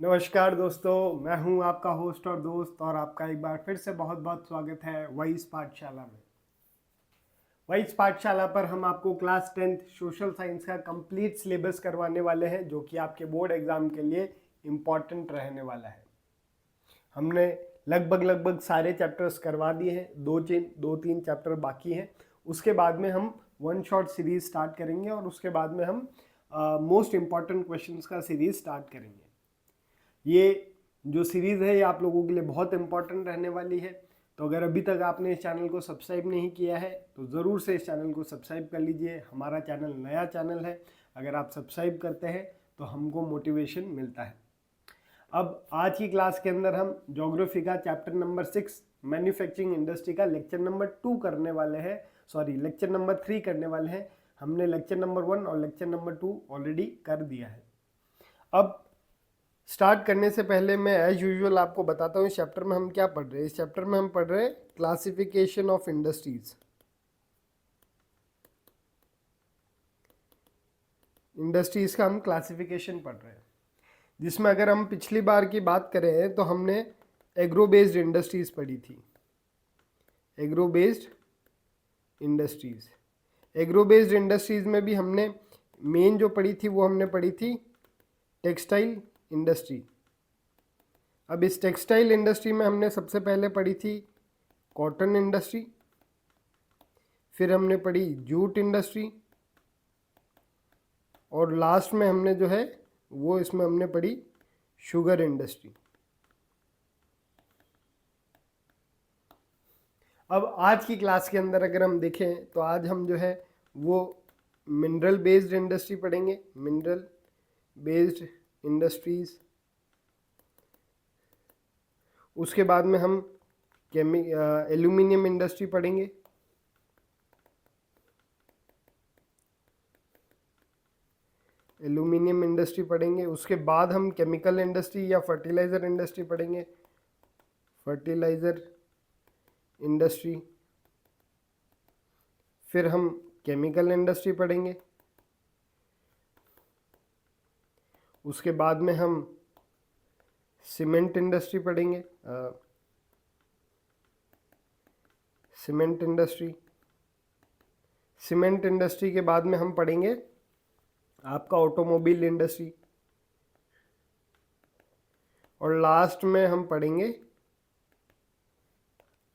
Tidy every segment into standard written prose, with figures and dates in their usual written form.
नमस्कार दोस्तों, मैं हूं आपका होस्ट और दोस्त और आपका एक बार फिर से बहुत बहुत स्वागत है वाइस पाठशाला में। वाइस पाठशाला पर हम आपको क्लास 10th सोशल साइंस का कंप्लीट सिलेबस करवाने वाले हैं, जो कि आपके बोर्ड एग्जाम के लिए इम्पॉर्टेंट रहने वाला है। हमने लगभग सारे चैप्टर्स करवा दिए हैं, दो तीन चैप्टर बाकी हैं। उसके बाद में हम वन शॉट सीरीज स्टार्ट करेंगे और उसके बाद में हम मोस्ट इम्पॉर्टेंट क्वेश्चंस का सीरीज स्टार्ट करेंगे। ये जो सीरीज़ है ये आप लोगों के लिए बहुत इंपॉर्टेंट रहने वाली है। तो अगर अभी तक आपने इस चैनल को सब्सक्राइब नहीं किया है तो ज़रूर से इस चैनल को सब्सक्राइब कर लीजिए। हमारा चैनल नया चैनल है, अगर आप सब्सक्राइब करते हैं तो हमको मोटिवेशन मिलता है। अब आज की क्लास के अंदर हम ज्योग्राफी का चैप्टर नंबर 6 मैन्युफैक्चरिंग इंडस्ट्री का लेक्चर नंबर 2 करने वाले हैं, लेक्चर नंबर 3 करने वाले हैं। हमने लेक्चर नंबर 1 और लेक्चर नंबर 2 ऑलरेडी कर दिया है। अब स्टार्ट करने से पहले मैं एज यूजुअल आपको बताता हूँ इस चैप्टर में हम क्या पढ़ रहे हैं। इस चैप्टर में हम पढ़ रहे हैं क्लासिफिकेशन ऑफ इंडस्ट्रीज। इंडस्ट्रीज का हम क्लासिफिकेशन पढ़ रहे हैं, जिसमें अगर हम पिछली बार की बात करें तो हमने एग्रो बेस्ड इंडस्ट्रीज पढ़ी थी। Agro based industries, agro based industries में भी हमने मेन जो पढ़ी थी वो हमने पढ़ी थी टेक्सटाइल इंडस्ट्री। अब इस टेक्सटाइल इंडस्ट्री में हमने सबसे पहले पढ़ी थी कॉटन इंडस्ट्री, फिर हमने पढ़ी जूट इंडस्ट्री और लास्ट में हमने जो है वो इसमें हमने पढ़ी शुगर इंडस्ट्री। अब आज की क्लास के अंदर अगर हम देखें तो आज हम जो है वो मिनरल बेस्ड इंडस्ट्री पढ़ेंगे, मिनरल बेस्ड इंडस्ट्रीज। उसके बाद में हम एल्यूमिनियम इंडस्ट्री पढ़ेंगे, एल्यूमिनियम इंडस्ट्री पढ़ेंगे। उसके बाद हम केमिकल इंडस्ट्री या फर्टिलाइज़र इंडस्ट्री पढ़ेंगे, फर्टिलाइज़र इंडस्ट्री। फिर हम केमिकल इंडस्ट्री पढ़ेंगे। उसके बाद में हम सीमेंट इंडस्ट्री पढ़ेंगे, सीमेंट इंडस्ट्री। सीमेंट इंडस्ट्री के बाद में हम पढ़ेंगे आपका ऑटोमोबाइल इंडस्ट्री और लास्ट में हम पढ़ेंगे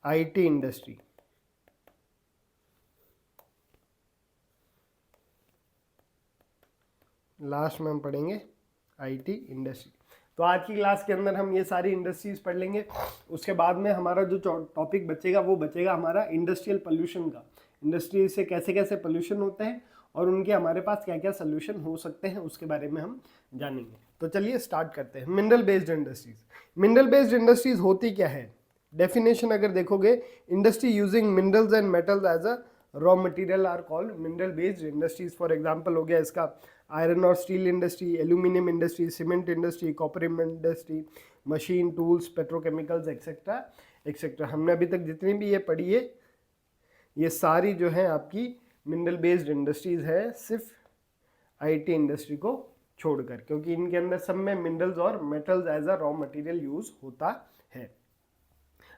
आईटी इंडस्ट्री। लास्ट में हम पढ़ेंगे आईटी इंडस्ट्री। तो आज की क्लास के अंदर हम ये सारी इंडस्ट्रीज पढ़ लेंगे। उसके बाद में हमारा जो टॉपिक बचेगा वो बचेगा हमारा इंडस्ट्रियल पोल्यूशन का। इंडस्ट्री से कैसे कैसे पोल्यूशन होते हैं और उनके हमारे पास क्या क्या सोल्यूशन हो सकते हैं उसके बारे में हम जानेंगे। तो चलिए स्टार्ट करते हैं। Mineral based industries, mineral based industries होती क्या है? डेफिनेशन अगर देखोगे, industry using minerals and metals as a raw material are called mineral based industries. For example हो गया इसका आयरन और steel industry, aluminium industry, cement industry, copper industry, machine tools, petrochemicals etcetera etcetera. हमने अभी तक जितनी भी ये पढ़ी है ये सारी जो है आपकी मिनरल बेस्ड इंडस्ट्रीज है, सिर्फ आईटी इंडस्ट्री को छोड़कर, क्योंकि इनके अंदर सब में मिनरल्स और metals as a raw material use होता है।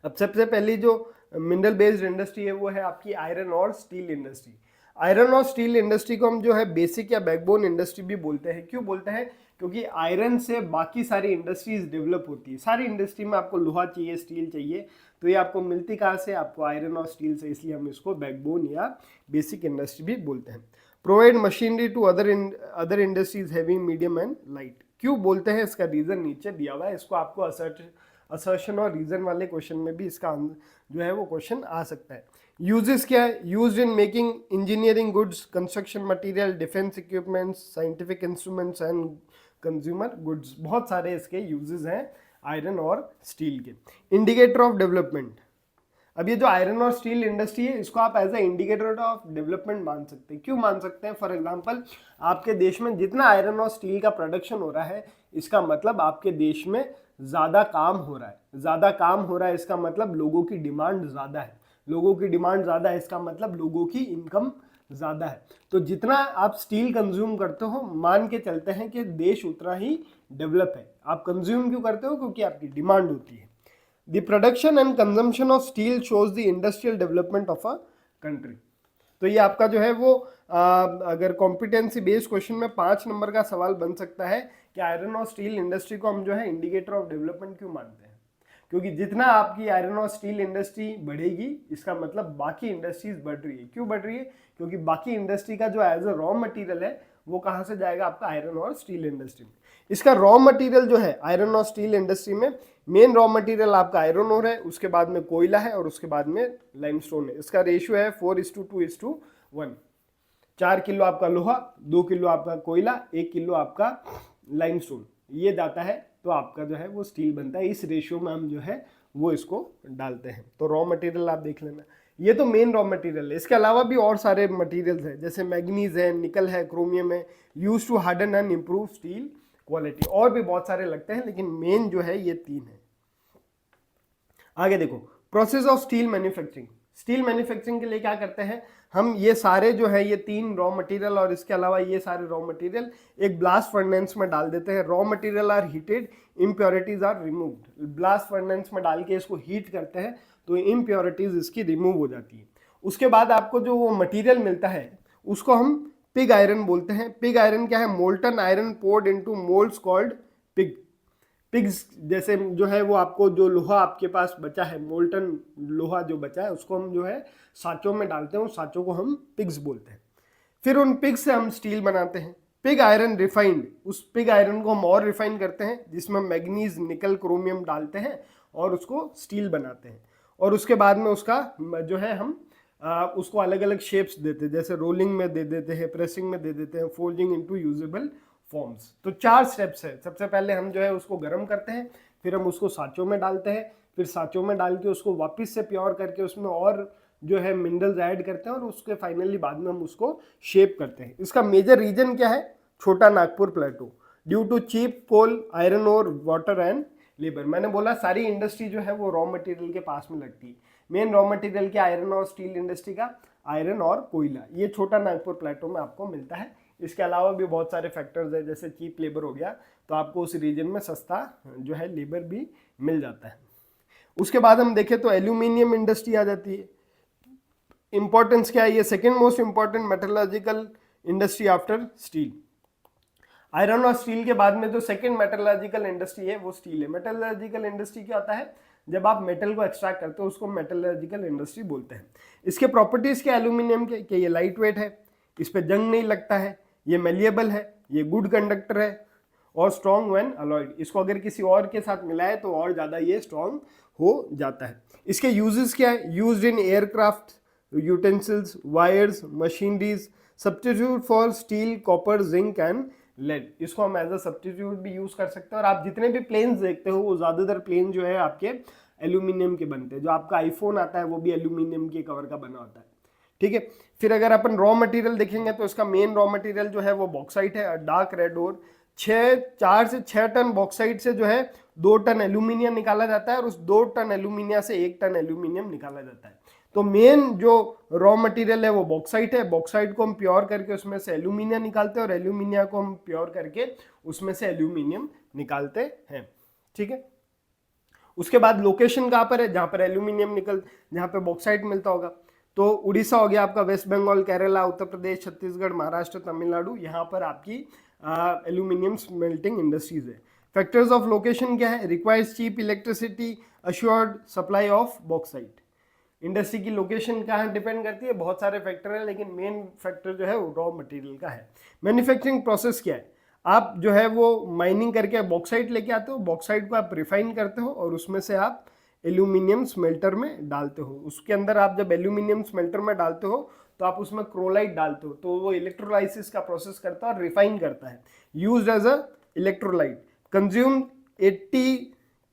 अब सबसे पहली जो मिनरल बेस्ड इंडस्ट्री है वो है आपकी आयरन और स्टील इंडस्ट्री। आयरन और स्टील इंडस्ट्री को हम जो है बेसिक या बैकबोन इंडस्ट्री भी बोलते हैं। क्यों बोलते हैं? क्योंकि आयरन से बाकी सारी इंडस्ट्रीज डेवलप होती है। सारी इंडस्ट्री में आपको लोहा चाहिए, स्टील चाहिए, तो ये आपको मिलती कहाँ से? आपको आयरन और स्टील से, इसलिए हम इसको बैकबोन या बेसिक इंडस्ट्री भी बोलते हैं। Provide machinery to other industries heavy, medium and light. क्यों बोलते हैं इसका रीजन नीचे दिया हुआ है, इसको आपको असर्शन और रीजन वाले क्वेश्चन में भी इसका जो है वो क्वेश्चन आ सकता है। यूजेस क्या है? Used in making engineering goods, construction material, defence equipments, scientific instruments and consumer goods. बहुत सारे इसके यूजेस हैं आयरन और स्टील के। इंडिकेटर ऑफ डेवलपमेंट, अब ये जो आयरन और स्टील इंडस्ट्री है इसको आप as a indicator of development मान सकते हैं। क्यों मान सकते हैं? फॉर एग्जांपल, आपके देश में जितना आयरन और स्टील का प्रोडक्शन हो रहा है, इसका मतलब आपके देश में ज़्यादा काम हो रहा है। ज़्यादा काम हो रहा है इसका मतलब लोगों की डिमांड ज़्यादा है। लोगों की डिमांड ज़्यादा है इसका मतलब लोगों की इनकम ज़्यादा है। तो जितना आप स्टील कंज्यूम करते हो, मान के चलते हैं कि देश उतना ही डेवलप है। आप कंज्यूम क्यों करते हो? क्योंकि आपकी डिमांड होती है। The production and consumption of steel shows the industrial development of a country. तो ये आपका जो है वो अगर कॉम्पिटेंसी बेस्ड क्वेश्चन में 5 नंबर का सवाल बन सकता है कि आयरन और स्टील इंडस्ट्री को हम जो है इंडिकेटर ऑफ डेवलपमेंट क्यों मानते हैं? क्योंकि जितना आपकी आयरन और स्टील इंडस्ट्री बढ़ेगी, इसका मतलब बाकी इंडस्ट्रीज बढ़ रही है। क्यों बढ़ रही है? क्योंकि बाकी इंडस्ट्री का जो एज अ रॉ मटेरियल है वो कहाँ से जाएगा? आपका आयरन और स्टील इंडस्ट्री में। इसका रॉ मटेरियल जो है आयरन और स्टील इंडस्ट्री में, मेन रॉ मटेरियल आपका आयरन ओर है, उसके बाद में कोयला है और उसके बाद में लाइमस्टोन है। इसका रेशियो है 4:2:1। 4 किलो आपका लोहा, 2 किलो आपका कोयला, 1 किलो आपका लाइमस्टोन, ये जाता है तो आपका जो है वो स्टील बनता है। इस रेशियो में हम जो है वो इसको डालते हैं। तो रॉ मटेरियल आप देख लेना, ये तो मेन रॉ मटेरियल है। इसके अलावा भी और सारे मटेरियल्स हैं, जैसे मैग्नीज है, निकल है, क्रोमियम है, use to harden and improve steel quality. और भी बहुत सारे लगते हैं, लेकिन मेन जो है ये 3 है। आगे देखो, process of steel manufacturing. Steel manufacturing के लिए क्या करते हैं हम? ये सारे जो है ये 3 रॉ मटेरियल और इसके अलावा ये सारे रॉ मटेरियल एक ब्लास्ट फर्नेस में डाल देते हैं। Raw material are heated, impurities are removed. Blast furnace में डाल के इसको हीट करते हैं तो इम्प्योरिटीज इसकी रिमूव हो जाती है। उसके बाद आपको जो वो मटेरियल मिलता है उसको हम पिग आयरन बोलते हैं। पिग आयरन क्या है? Molten iron poured into moulds called pig. Pigs जैसे जो है वो आपको जो लोहा आपके पास बचा है, मोल्टन लोहा जो बचा है, उसको हम जो है साँचों में डालते हैं, उस साँचों को हम पिग्स बोलते हैं। फिर उन पिग्स से हम स्टील बनाते हैं। पिग आयरन रिफाइंड, उस पिग आयरन को हम और रिफाइन करते हैं जिसमें मैग्नीज, निकल, क्रोमियम डालते हैं और उसको स्टील बनाते हैं। और उसके बाद में उसका जो है हम उसको अलग अलग शेप्स देते हैं, जैसे रोलिंग में दे देते हैं, प्रेसिंग में दे देते हैं, फोल्डिंग इनटू यूजेबल फॉर्म्स। तो 4 स्टेप्स है। सबसे पहले हम जो है उसको गर्म करते हैं, फिर हम उसको साँचों में डालते हैं, फिर साँचों में डाल के उसको वापस से प्योर करके उसमें और जो है मिनरल्स ऐड करते हैं और उसके फाइनली बाद में हम उसको शेप करते हैं। इसका मेजर रीजन क्या है? Chota Nagpur plateau, due to cheap coal, iron और वाटर एंड लेबर। मैंने बोला सारी इंडस्ट्री जो है वो रॉ मटेरियल के पास में लगती है। मेन रॉ मटेरियल क्या? आयरन और स्टील इंडस्ट्री का आयरन और कोयला, ये छोटा नागपुर प्लेटो में आपको मिलता है। इसके अलावा भी बहुत सारे फैक्टर्स है, जैसे चीप लेबर हो गया, तो आपको उस रीजन में सस्ता जो है लेबर भी मिल जाता है। उसके बाद हम देखें तो एल्यूमिनियम इंडस्ट्री आ जाती है। इंपॉर्टेंस क्या है? ये second most important metallurgical industry after steel. Iron और स्टील के बाद में जो सेकेंड मेटलर्जिकल इंडस्ट्री है वो स्टील है। मेटलर्जिकल इंडस्ट्री क्या होता है? जब आप मेटल को एक्सट्रैक्ट करते हो उसको मेटलर्जिकल इंडस्ट्री बोलते हैं। इसके प्रॉपर्टीज क्या एल्यूमिनियम के? कि ये लाइट वेट है, इस पर जंग नहीं लगता है, ये मेलिएबल है, ये गुड कंडक्टर है और स्ट्रॉन्ग व्हेन अलॉयड। इसको अगर किसी और के साथ मिलाए तो और ज़्यादा ये स्ट्रॉन्ग हो जाता है। इसके यूजेस क्या है? Used in aircraft, utensils, wires, machineries, substitute for steel, copper, zinc and lead. इसको हम एज अ सब्स्टिट्यूट भी यूज कर सकते हैं। और आप जितने भी प्लेन्स देखते हो वो ज़्यादातर प्लेन जो है आपके एल्यूमिनियम के बनते हैं। जो आपका आईफोन आता है वो भी एल्यूमिनियम के कवर का बना होता है, ठीक है। फिर अगर अपन रॉ मटेरियल देखेंगे तो इसका मेन रॉ मटेरियल जो है वो बॉक्साइट है, डार्क रेड ओर। 4 से 6 टन बॉक्साइट से जो है 2 टन एल्यूमिनियम निकाला जाता है और उस 2 टन एल्यूमिनियम से 1 टन एल्यूमिनियम निकाला जाता है। तो मेन जो रॉ मटेरियल है वो बॉक्साइट है। बॉक्साइट को हम प्योर करके उसमें से एल्यूमिनियम निकालते हैं और एल्यूमिनियम को हम प्योर करके उसमें से एल्यूमिनियम निकालते हैं, ठीक है। उसके बाद लोकेशन कहाँ पर है? जहाँ पर एल्यूमिनियम जहाँ पे बॉक्साइट मिलता होगा। तो उड़ीसा हो गया आपका, वेस्ट बंगाल, केरला, उत्तर प्रदेश, छत्तीसगढ़, महाराष्ट्र, तमिलनाडु, यहाँ पर आपकी एल्यूमिनियम स्मेल्टिंग इंडस्ट्रीज है। फैक्टर्स ऑफ लोकेशन क्या है? Requires cheap electricity, assured supply of bauxite. Industry की लोकेशन कहाँ डिपेंड करती है? बहुत सारे फैक्टर है, लेकिन मेन फैक्टर जो है वो रॉ मटेरियल का है। मैन्युफैक्चरिंग प्रोसेस क्या है? आप जो है वो माइनिंग करके बॉक्साइट लेके आते हो, बॉक्साइट को आप रिफाइन करते हो और उसमें से आप एल्यूमिनियम स्मेल्टर में डालते हो। उसके अंदर आप जब एल्यूमिनियम स्मेल्टर में डालते हो तो आप उसमें क्रोलाइट डालते हो, तो वो इलेक्ट्रोलाइसिस का प्रोसेस करता है और रिफाइन करता है। Used as a electrolyte. Consume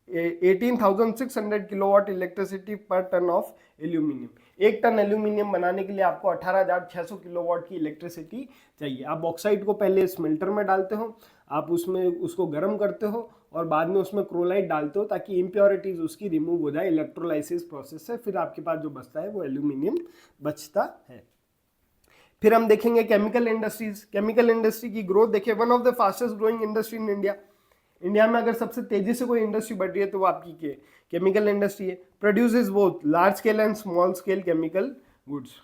18,600 kilowatt electricity per ton of aluminium. 1 ton aluminium बनाने के लिए आपको 18,600 किलोवाट की इलेक्ट्रिसिटी चाहिए। आप बॉक्साइट को पहले स्मेल्टर में डालते हो, आप उसमें उसको गर्म करते हो और बाद में उसमें क्रोलाइट डालते हो ताकि इम्प्योरिटीज उसकी रिमूव हो जाए इलेक्ट्रोलाइसिस प्रोसेस से। फिर आपके पास जो बचता है वो एल्यूमिनियम बचता है। फिर हम देखेंगे केमिकल इंडस्ट्रीज। केमिकल इंडस्ट्री की ग्रोथ देखिए, one of the fastest growing industry in India. India में अगर सबसे तेजी से कोई इंडस्ट्री बढ़ रही है तो वो आपकी केमिकल इंडस्ट्री है। Produces both large scale and small scale chemical goods.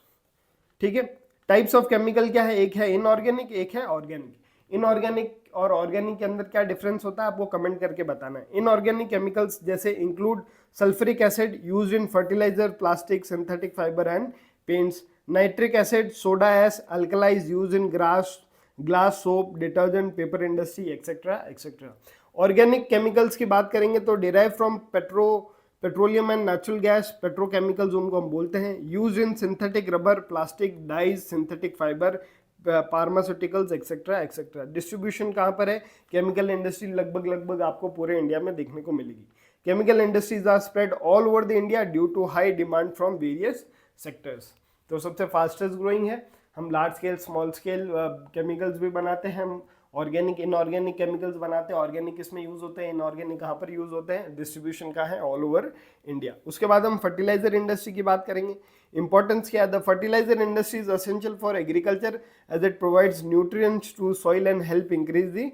ठीक है, टाइप्स ऑफ केमिकल क्या है, एक है इनऑर्गेनिक, एक है ऑर्गेनिक। इनऑर्गेनिक और ऑर्गेनिक के अंदर क्या डिफरेंस होता है आपको कमेंट करके बताना है। इनऑर्गेनिक केमिकल्स जैसे include sulphuric acid used in fertiliser, plastic, synthetic fibre and paints, nitric acid, soda ash, alkalis used in glass, soap, detergent, paper industry etcetera etcetera. Organic chemicals की बात करेंगे तो derive from petroleum and natural gas, petrochemicals उनको हम बोलते हैं, use in synthetic rubber, plastic, dyes, synthetic fibre, pharmaceuticals etcetera etcetera. Distribution कहाँ पर है, केमिकल इंडस्ट्री लगभग आपको पूरे इंडिया में देखने को मिलेगी। Chemical industries are spread all over the India due to high demand from various sectors. तो सबसे फास्टेस्ट ग्रोइंग है। हम large scale, small scale chemicals भी बनाते हैं, हम ऑर्गेनिक, इनऑर्गेनिक केमिकल्स बनाते हैं। ऑर्गेनिक इसमें यूज होते हैं, इनऑर्गेनिक कहाँ पर यूज होते हैं, डिस्ट्रीब्यूशन का है ऑल ओवर इंडिया। उसके बाद हम फर्टिलाइजर इंडस्ट्री की बात करेंगे। इंपॉर्टेंस क्या है, the fertilizer industry is essential for agriculture as it provides nutrients to soil and help increase the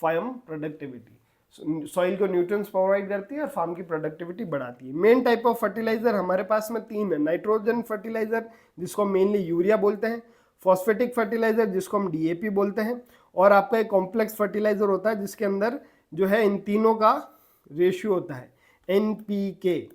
farm productivity. Soil को न्यूट्रिएंट्स प्रोवाइड करती है और फार्म की प्रोडक्टिविटी बढ़ाती है। मेन टाइप ऑफ फर्टिलाइजर हमारे पास में तीन है। नाइट्रोजन फर्टिलाइजर जिसको मेनली यूरिया बोलते हैं, फॉस्फेटिक फर्टिलाइजर जिसको हम डीएपी बोलते हैं, और आपका एक कॉम्प्लेक्स फर्टिलाइजर होता है जिसके अंदर जो है इन तीनों का रेशियो होता है एनपीके,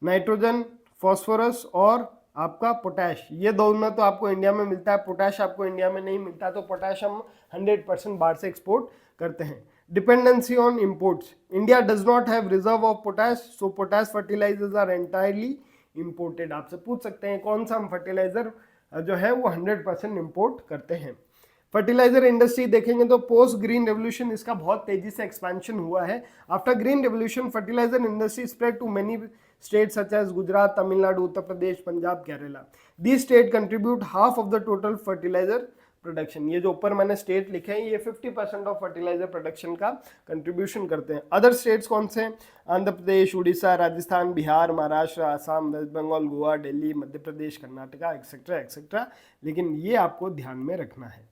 नाइट्रोजन, फॉस्फोरस और आपका पोटैश। ये दोनों तो आपको इंडिया में मिलता है, पोटैश आपको इंडिया में नहीं मिलता, तो पोटैश हम 100% बाहर से एक्सपोर्ट करते हैं। Dependency on imports, India does not have reserve of potash, so potash fertilizers are entirely imported. आपसे पूछ सकते हैं कौन सा हम फर्टिलाइजर जो है वो 100% इंपोर्ट करते हैं। फर्टिलाइजर इंडस्ट्री देखेंगे तो पोस्ट ग्रीन रेवोल्यूशन इसका बहुत तेजी से एक्सपेंशन हुआ है। After green revolution fertilizer industry spread to many states such as Gujarat, Tamil Nadu, Uttar Pradesh, Punjab, Kerala. This state contribute half of the total fertilizer production. ये जो ऊपर मैंने स्टेट लिखे हैं ये 50% ऑफ फर्टिलाइजर प्रोडक्शन का कंट्रीब्यूशन करते हैं। अदर स्टेट्स कौन से हैं, Andhra Pradesh, Odisha, Rajasthan, Bihar, Maharashtra, Assam, West Bengal, Goa, Delhi, Madhya Pradesh, Karnataka etcetera etcetera. लेकिन ये आपको ध्यान में रखना है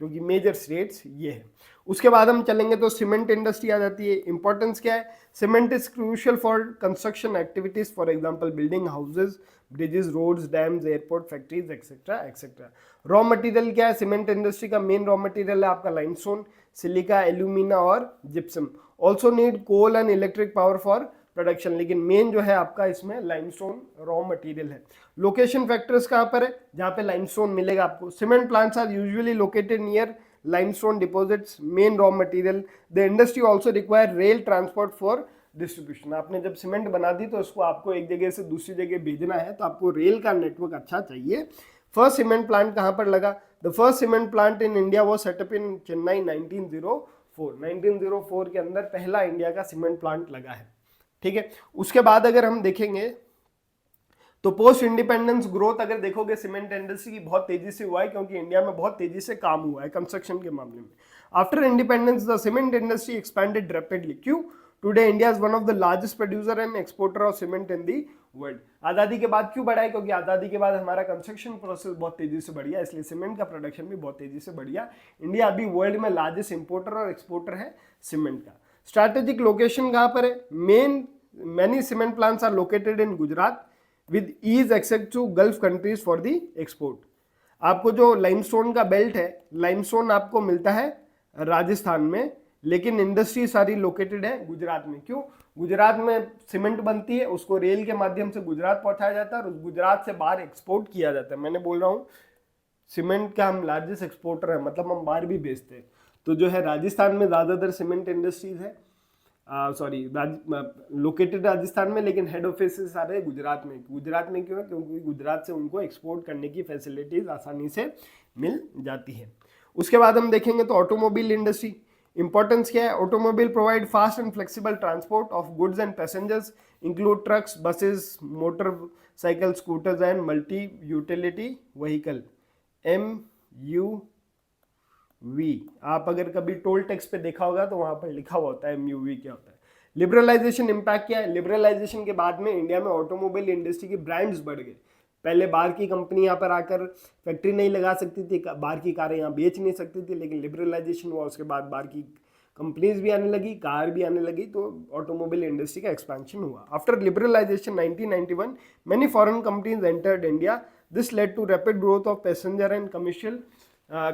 क्योंकि मेजर स्टेट्स ये है। उसके बाद हम चलेंगे तो सीमेंट इंडस्ट्री आ जाती है। इंपॉर्टेंस क्या है, cement is crucial for construction activities, for example building houses, bridges, roads, dams, airport, factories etcetera etcetera. Raw material क्या है, सीमेंट इंडस्ट्री का मेन रॉ मटेरियल है आपका लाइमस्टोन, सिलिका, एल्यूमिना और gypsum. Also need coal and electric power for production, लेकिन main जो है आपका इसमें लाइमस्टोन रॉ मटेरियल है। लोकेशन फैक्टर्स कहाँ पर है, जहाँ पे लाइमस्टोन मिलेगा आपको। Cement plants are usually located near limestone deposits, main raw material. The industry also require rail transport for distribution. आपने जब सीमेंट बना दी तो उसको आपको एक जगह से दूसरी जगह भेजना है तो आपको रेल का नेटवर्क अच्छा चाहिए। फर्स्ट सीमेंट प्लांट कहाँ पर लगा, the first cement plant in India वो सेटअप इन चेन्नई 1904। 1904 के अंदर पहला इंडिया का सीमेंट प्लांट लगा है। ठीक है, उसके बाद अगर हम देखेंगे तो पोस्ट इंडिपेंडेंस ग्रोथ अगर देखोगे सीमेंट इंडस्ट्री की बहुत तेजी से हुआ है क्योंकि इंडिया में बहुत तेजी से काम हुआ है कंस्ट्रक्शन के मामले में। After independence the cement industry expanded rapidly. क्यों, today India is one of the largest producer and exporter of cement in the world. आज़ादी के बाद क्यों बढ़ा है, क्योंकि आज़ादी के बाद हमारा कंस्ट्रक्शन प्रोसेस बहुत तेजी से बढ़िया, इसलिए सीमेंट का प्रोडक्शन भी बहुत तेजी से बढ़िया। इंडिया अभी वर्ल्ड में लार्जेस्ट इंपोर्टर और एक्सपोर्टर है सीमेंट का। स्ट्रैटेजिक लोकेशन कहाँ पर है, many cement plants are located in Gujarat with ease access to Gulf countries for the export। आपको जो लाइमस्टोन का बेल्ट है, लाइमस्टोन आपको मिलता है राजस्थान में, लेकिन इंडस्ट्री सारी लोकेटेड है गुजरात में। क्यों, गुजरात में सीमेंट बनती है, उसको रेल के माध्यम से गुजरात पहुंचाया जाता है और गुजरात से बाहर एक्सपोर्ट किया जाता है। मैंने बोल रहा हूँ सीमेंट का हम लार्जेस्ट एक्सपोर्टर है, मतलब हम बाहर भी बेचते हैं। तो जो है राजस्थान में ज़्यादातर सीमेंट इंडस्ट्रीज है, लोकेटेड राजस्थान में, लेकिन हेड ऑफिस सारे गुजरात में। गुजरात में क्यों है, क्योंकि गुजरात से उनको एक्सपोर्ट करने की फैसिलिटीज आसानी से मिल जाती है। उसके बाद हम देखेंगे तो ऑटोमोबाइल इंडस्ट्री। इंपॉर्टेंस क्या है, automobile provide fast and flexible transport of goods and passengers, include trucks, buses, motor cycle, scooters and multi utility vehicle, MUV। आप अगर कभी टोल टैक्स पे देखा होगा तो वहां पर लिखा हुआ होता है MUV क्या होता है। लिबरलाइजेशन इम्पैक्ट क्या है, लिबरलाइजेशन के बाद में इंडिया में ऑटोमोबाइल इंडस्ट्री की ब्रांड्स बढ़ गए। पहले बाहर की कंपनी यहाँ पर आकर फैक्ट्री नहीं लगा सकती थी, बाहर की कारें यहाँ बेच नहीं सकती थी, लेकिन लिबरलाइजेशन हुआ, उसके बाद बाहर की कंपनीज भी आने लगी, कार भी आने लगी, तो ऑटोमोबाइल इंडस्ट्री का एक्सपेंशन हुआ। After liberalisation 1991 many foreign companies entered India, this led to rapid growth of passenger and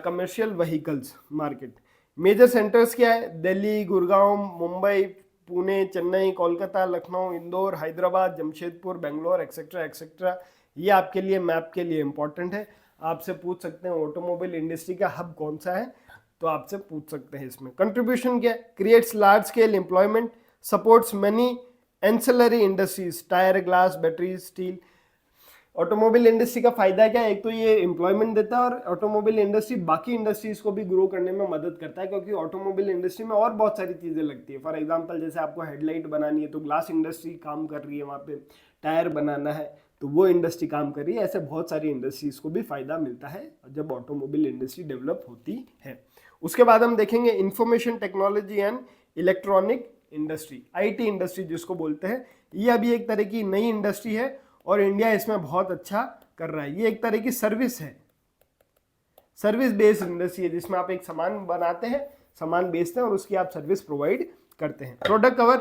commercial vehicles market. Major centres क्या है? Delhi, Gurgaon, Mumbai, Pune, Chennai, Kolkata, Lucknow, Indore, Hyderabad, Jamshedpur, Bangalore, etcetera etcetera. ये आपके लिए मैप के लिए इंपॉर्टेंट है। आपसे पूछ सकते हैं ऑटोमोबाइल इंडस्ट्री का हब कौन सा है, तो आपसे पूछ सकते हैं इसमें। कंट्रीब्यूशन क्या? Creates large scale employment, supports many ancillary industries, tyre, glass, battery, steel. Automobile industry का फायदा क्या है? एक तो ये एम्प्लॉयमेंट देता है, और ऑटोमोबाइल इंडस्ट्री बाकी इंडस्ट्रीज को भी ग्रो करने में मदद करता है, क्योंकि ऑटोमोबाइल इंडस्ट्री में और बहुत सारी चीजें लगती है। फॉर एग्जांपल जैसे आपको हेडलाइट बनानी है तो ग्लास इंडस्ट्री काम कर रही है वहाँ पे, टायर बनाना है तो वो इंडस्ट्री काम कर रही है। ऐसे बहुत सारी इंडस्ट्रीज को भी फायदा मिलता है जब ऑटोमोबाइल इंडस्ट्री डेवलप होती है। उसके बाद हम देखेंगे information technology and electronic industry, IT industry जिसको बोलते हैं। ये अभी एक तरह की नई इंडस्ट्री है और इंडिया इसमें बहुत अच्छा कर रहा है। ये एक तरह की सर्विस है, सर्विस बेस्ड इंडस्ट्री है, जिसमें आप एक सामान बनाते हैं, सामान बेचते हैं और उसकी आप सर्विस प्रोवाइड करते हैं। Product cover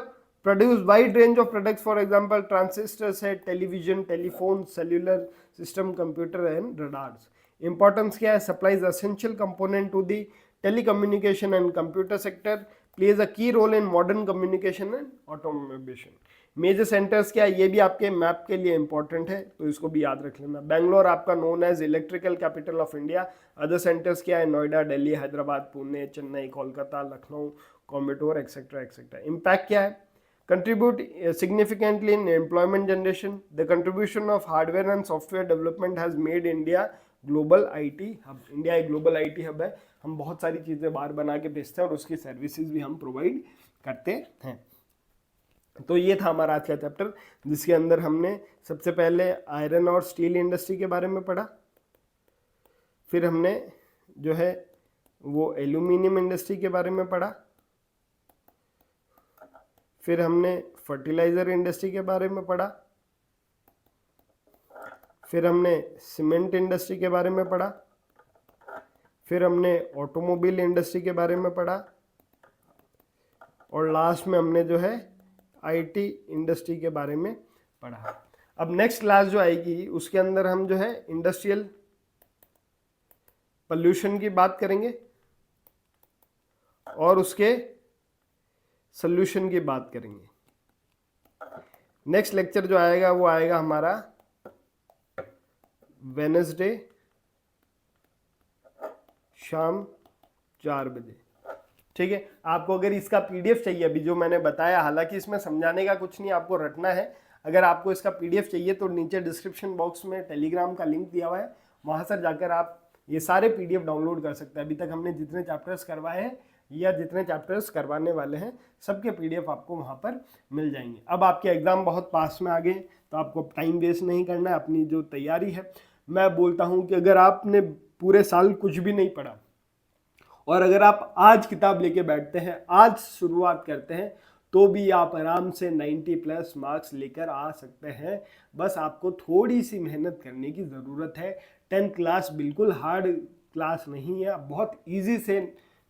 produce wide range of products, for example transistors है, television, telephone, cellular system, computer and radars. Importance क्या है? Supplies essential component to the telecommunication and computer sector, plays a key role in modern communication and automation. Major centres क्या है? ये भी आपके map के लिए इंपॉर्टेंट है, तो इसको भी याद रख लेना। बेंगलोर आपका known as electrical capital of India. Other centres क्या है? Noida, Delhi, Hyderabad, Pune, Chennai, Kolkata, Lucknow, Coimbatore, etcetera etcetera. Impact क्या है? contribute significantly in employment generation. The contribution of hardware and software development has made India global IT hub. India एक ग्लोबल IT हब है, हम बहुत सारी चीज़ें बाहर बना के बेचते हैं और उसकी सर्विसेज भी हम प्रोवाइड करते हैं। तो ये था हमारा आज का चैप्टर, जिसके अंदर हमने सबसे पहले आयरन और स्टील इंडस्ट्री के बारे में पढ़ा, फिर हमने जो है वो एल्यूमिनियम इंडस्ट्री के बारे में पढ़ा, फिर हमने फर्टिलाइजर इंडस्ट्री के बारे में पढ़ा, फिर हमने सीमेंट इंडस्ट्री के बारे में पढ़ा, फिर हमने ऑटोमोबाइल इंडस्ट्री के बारे में पढ़ा, और लास्ट में हमने जो है आईटी इंडस्ट्री के बारे में पढ़ा। अब नेक्स्ट क्लास जो आएगी उसके अंदर हम जो है इंडस्ट्रियल पोल्यूशन की बात करेंगे और उसके सोल्यूशन की बात करेंगे। नेक्स्ट लेक्चर जो आएगा वो आएगा हमारा वेडनेसडे शाम 4 बजे। ठीक है, आपको अगर इसका पीडीएफ चाहिए अभी जो मैंने बताया, हालांकि इसमें समझाने का कुछ नहीं, आपको रटना है। अगर आपको इसका पीडीएफ चाहिए तो नीचे डिस्क्रिप्शन बॉक्स में टेलीग्राम का लिंक दिया हुआ है, वहां से जाकर आप ये सारे पीडीएफ डाउनलोड कर सकते हैं। अभी तक हमने जितने चैप्टर्स करवाए हैं या जितने चैप्टर्स करवाने वाले हैं सबके पीडीएफ आपको वहां पर मिल जाएंगे। अब आपके एग्जाम बहुत पास में आ गए तो आपको टाइम वेस्ट नहीं करना है, अपनी जो तैयारी है। मैं बोलता हूं कि अगर आपने पूरे साल कुछ भी नहीं पढ़ा और अगर आप आज किताब लेके बैठते हैं, आज शुरुआत करते हैं, तो भी आप आराम से 90+ मार्क्स लेकर आ सकते हैं। बस आपको थोड़ी सी मेहनत करने की ज़रूरत है। 10th क्लास बिल्कुल हार्ड क्लास नहीं है, बहुत ईजी से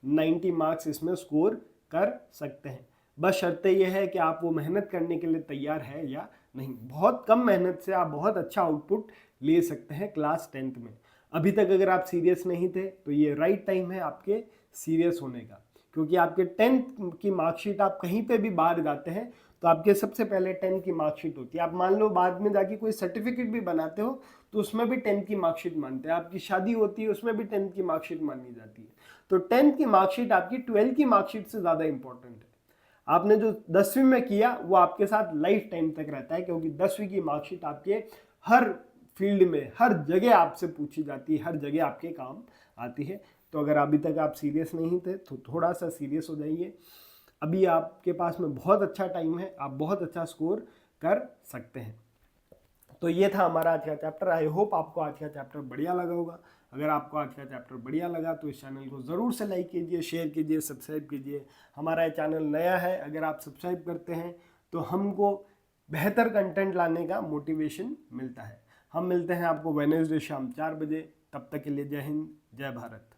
90 मार्क्स इसमें स्कोर कर सकते हैं। बस शर्त यह है कि आप वो मेहनत करने के लिए तैयार है या नहीं। बहुत कम मेहनत से आप बहुत अच्छा आउटपुट ले सकते हैं क्लास 10th में। अभी तक अगर आप सीरियस नहीं थे तो ये राइट टाइम है आपके सीरियस होने का, क्योंकि आपके 10th की मार्कशीट, आप कहीं पे भी बाहर जाते हैं तो आपके सबसे पहले 10th की मार्कशीट होती है। आप मान लो बाद में जाके कोई सर्टिफिकेट भी बनाते हो तो उसमें भी 10th की मार्कशीट मानते हैं। आपकी शादी होती है उसमें भी 10th की मार्कशीट मानी जाती है। तो 10th की मार्कशीट आपकी 12th की मार्कशीट से ज़्यादा इंपॉर्टेंट है। आपने जो 10वीं में किया वो आपके साथ लाइफ टाइम तक रहता है, क्योंकि 10वीं की मार्कशीट आपके हर फील्ड में, हर जगह आपसे पूछी जाती है, हर जगह आपके काम आती है। तो अगर अभी तक आप सीरियस नहीं थे तो थोड़ा सा सीरियस हो जाइए। अभी आपके पास में बहुत अच्छा टाइम है, आप बहुत अच्छा स्कोर कर सकते हैं। तो ये था हमारा आज का चैप्टर। आई होप आपको आज का चैप्टर बढ़िया लगा होगा। अगर आपको आज का चैप्टर बढ़िया लगा तो इस चैनल को ज़रूर से लाइक कीजिए, शेयर कीजिए, सब्सक्राइब कीजिए। हमारा ये चैनल नया है, अगर आप सब्सक्राइब करते हैं तो हमको बेहतर कंटेंट लाने का मोटिवेशन मिलता है। हम मिलते हैं आपको वेडनेसडे शाम 4 बजे। तब तक के लिए जय हिंद, जय भारत।